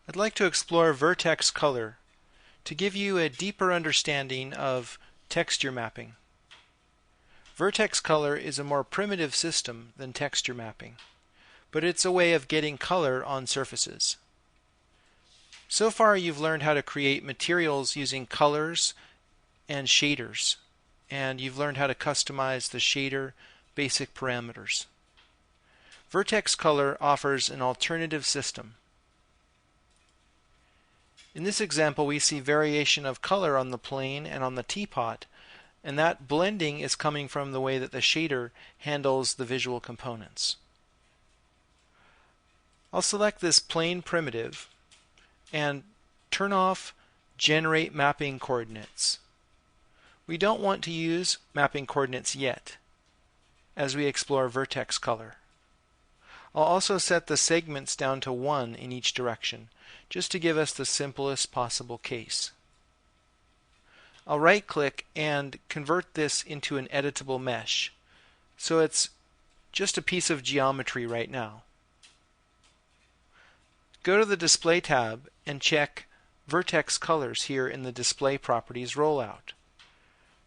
I'd like to explore Vertex Color to give you a deeper understanding of texture mapping. Vertex Color is a more primitive system than texture mapping, but it's a way of getting color on surfaces. So far you've learned how to create materials using colors and shaders, and you've learned how to customize the shader basic parameters. Vertex Color offers an alternative system. In this example, we see variation of color on the plane and on the teapot, and that blending is coming from the way that the shader handles the visual components. I'll select this plane primitive and turn off Generate Mapping Coordinates. We don't want to use mapping coordinates yet as we explore Vertex Color. I'll also set the segments down to 1 in each direction, just to give us the simplest possible case. I'll right-click and convert this into an editable mesh, so it's just a piece of geometry right now. Go to the Display tab and check Vertex Colors here in the Display Properties rollout.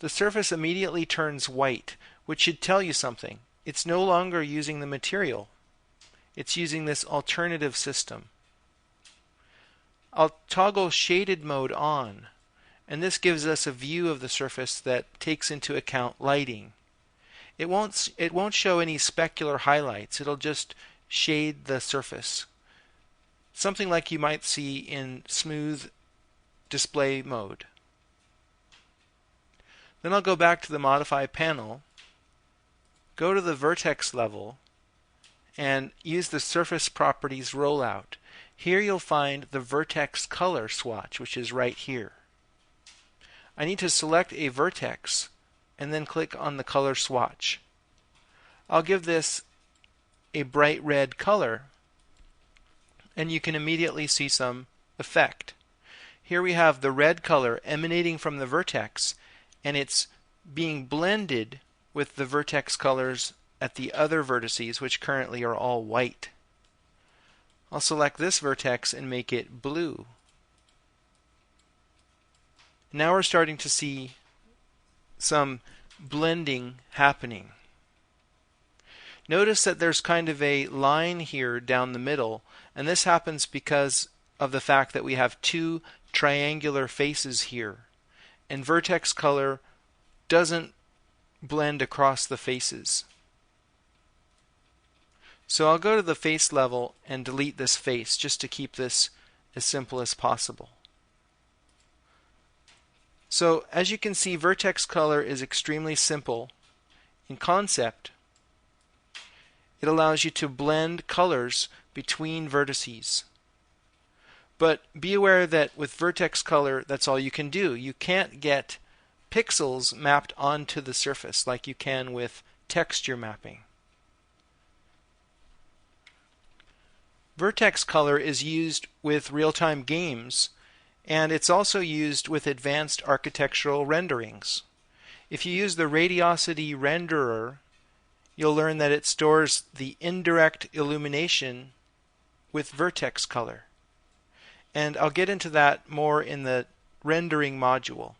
The surface immediately turns white, which should tell you something. It's no longer using the material. It's using this alternative system. I'll toggle shaded mode on, and this gives us a view of the surface that takes into account lighting. It won't show any specular highlights. It'll just shade the surface. Something like you might see in smooth display mode. Then I'll go back to the Modify panel, go to the vertex level, and use the Surface Properties rollout. Here you'll find the Vertex Color swatch, which is right here. I need to select a vertex and then click on the color swatch. I'll give this a bright red color, and you can immediately see some effect. Here we have the red color emanating from the vertex, and it's being blended with the vertex colors at the other vertices, which currently are all white. I'll select this vertex and make it blue. Now we're starting to see some blending happening. Notice that there's kind of a line here down the middle, and this happens because of the fact that we have two triangular faces here, and Vertex Color doesn't blend across the faces. So I'll go to the face level and delete this face just to keep this as simple as possible. So as you can see, Vertex Color is extremely simple in concept. It allows you to blend colors between vertices. But be aware that with Vertex Color, that's all you can do. You can't get pixels mapped onto the surface like you can with texture mapping. Vertex Color is used with real-time games, and it's also used with advanced architectural renderings. If you use the Radiosity renderer, you'll learn that it stores the indirect illumination with Vertex Color. And I'll get into that more in the rendering module.